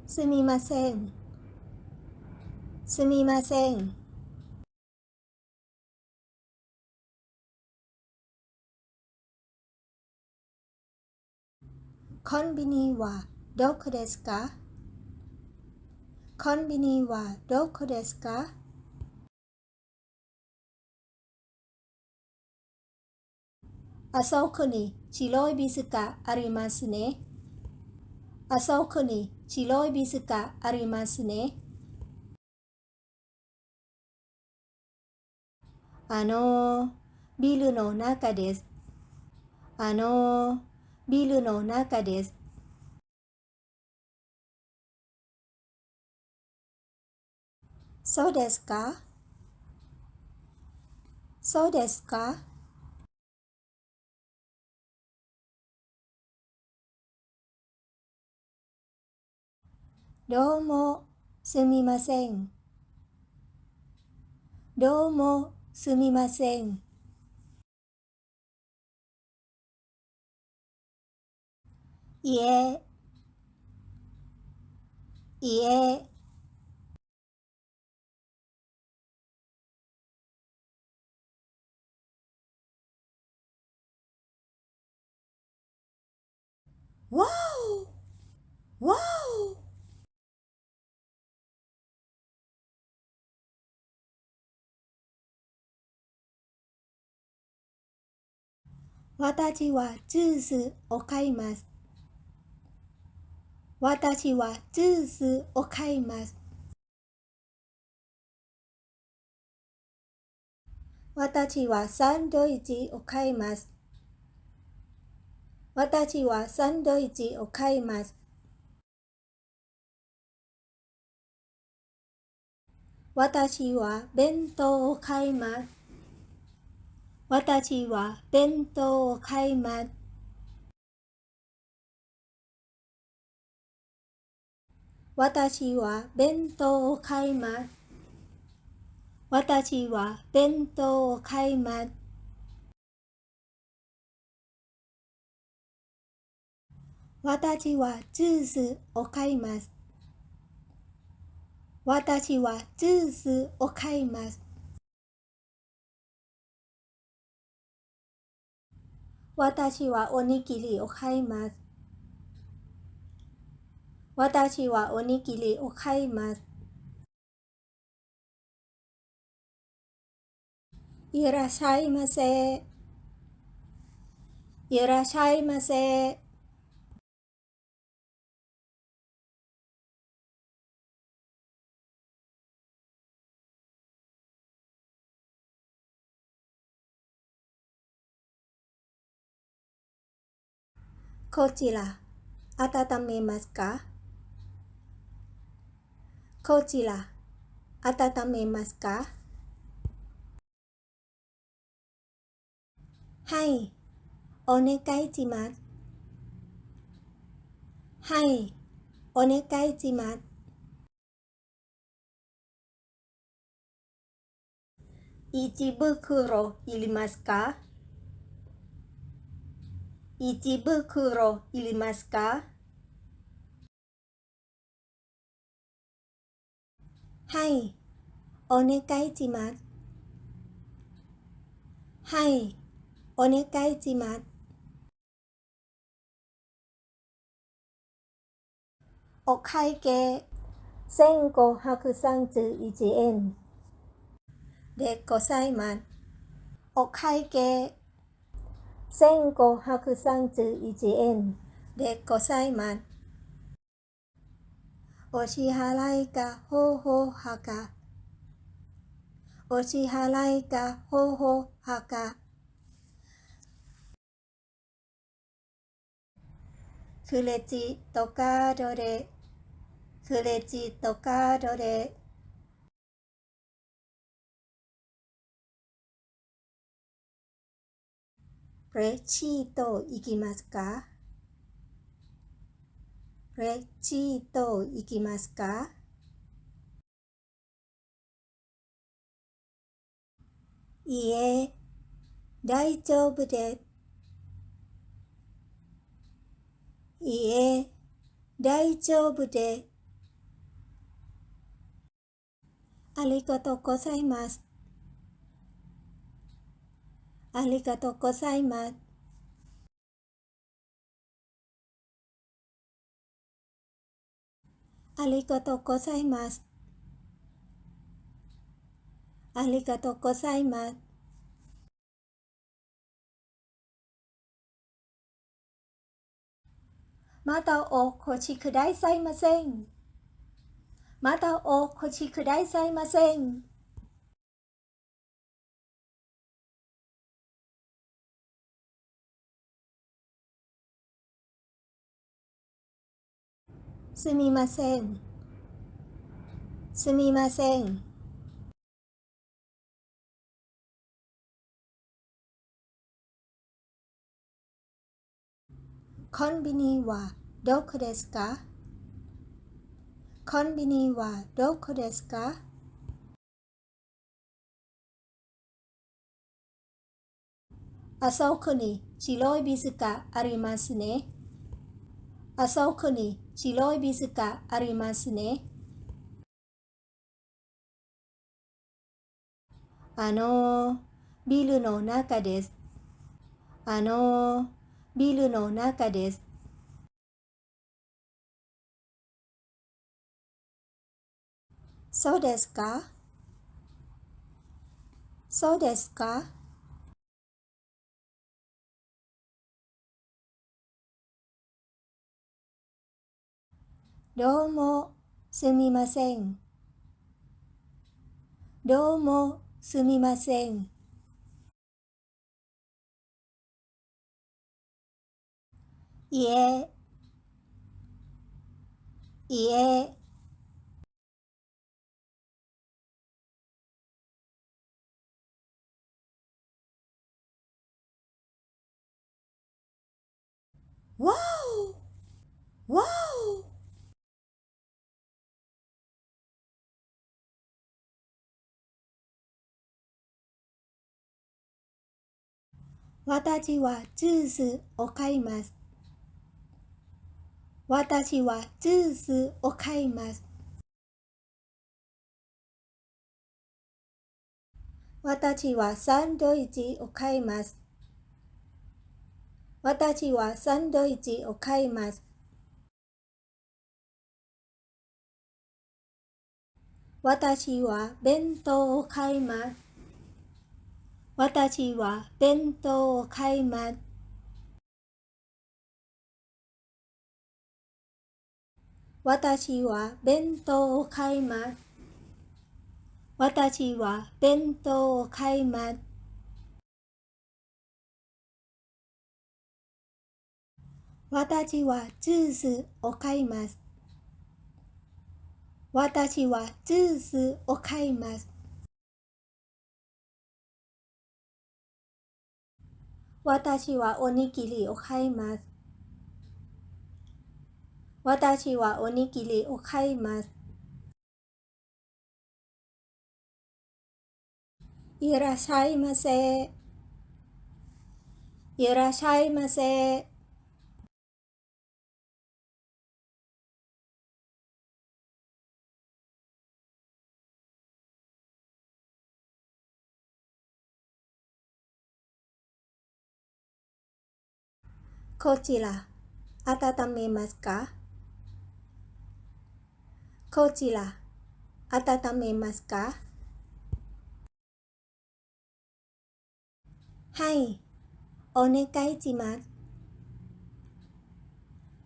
すみません。すみません。コンビニはどこですか？コンビニはどこですか？あそこに白いビスがありますね。あそこに白いビスがありますね。ビルの中です。ビルの中です。そうですか？そうですか？どうも、すみません。どうも、すみません。いえ、いえ、わお、わお。私はジュースを買います。私はジュースを買います。私はサンドイッチを買います。私はサンドイッチを買います。私は弁当を買います。私は弁当を買います。私は弁当を買います。私は弁当を買います。私はジュースを買います。私はジュースを買います。私はおにぎりを買います。私はおにぎりを買います。いらっしゃいませ。いらっしゃいませ。こちら、温めますか？こちら、温めますか？はい、お願いします。はい、お願いします。一袋いりますか？一袋いりますか？はい、お願いします。はい、お願いします。お会計1531円でございます。お会計1531円でございます。お支払いが方法派か。お支払いが方法派か。クレジットカードで、クレジットカードで、レシートいきますか？レシートいきますか？いいえ、大丈夫です。いいえ、大丈夫です。ありがとうございます。ありがとうございます。ありがとうございます。ありがとうございます。またお越しくださいません。またお越しくださいません。すみません。すみません。コンビニはどこですか？コンビニはどこですか？あそこに白いビスがありますね。あそこに白いビスがありますね。ビルの中です。ビルの中です。そうですか？そうですか？どうもすみません。どうもすみません。いえ、いえ、わお、わお。私はジュースを買います。私はジュースを買います。私はサンドイッチを買います。私はサンドイッチを買います。私は弁当を買います。私は弁当を買います。私は弁当を買います。私は弁当を買います。私はジュースを買います。私はジュースを買います。私はおにぎりを買います。私はおにぎりを買います。いらっしゃいませ。いらっしゃいませ。こちら、温めますか？こちら、温めますか？はい、お願いします。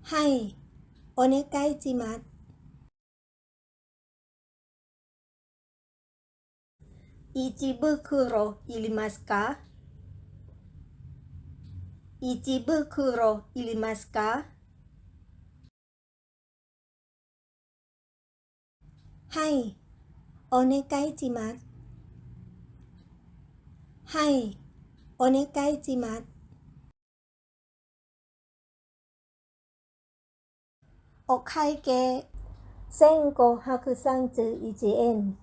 はい、お願いします。一袋いりますか？一袋いりますか？はい、お願いします。はい、お願いします。お会計1531円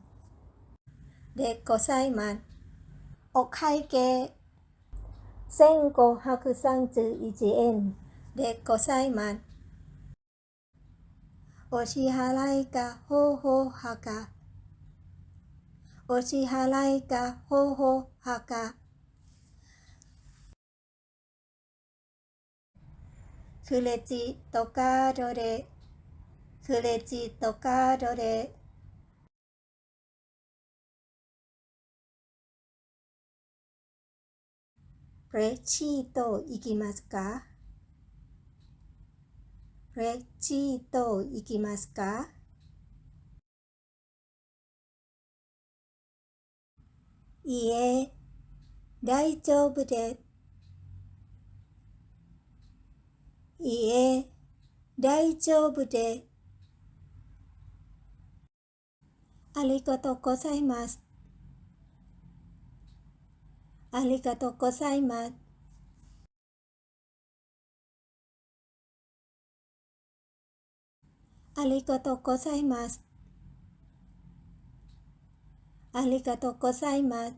でございます。お会計1531円でございます。お支払いが方法はかお支払いが方法か。クレジットカードで、クレジットカードで。レシート行きますか？レシート行きますか？いいえ、大丈夫です。いいえ、大丈夫です。ありがとうございます。ありがとうございます。ありがとうございます。ありがとうございます。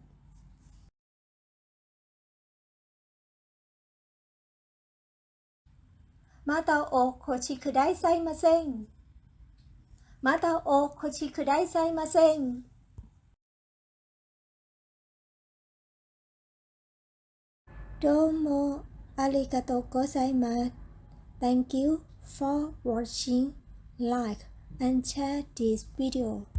またお越しくださいません。またお越しくださいません。どうもありがとうございます。Thank you for watching. Like and share this video.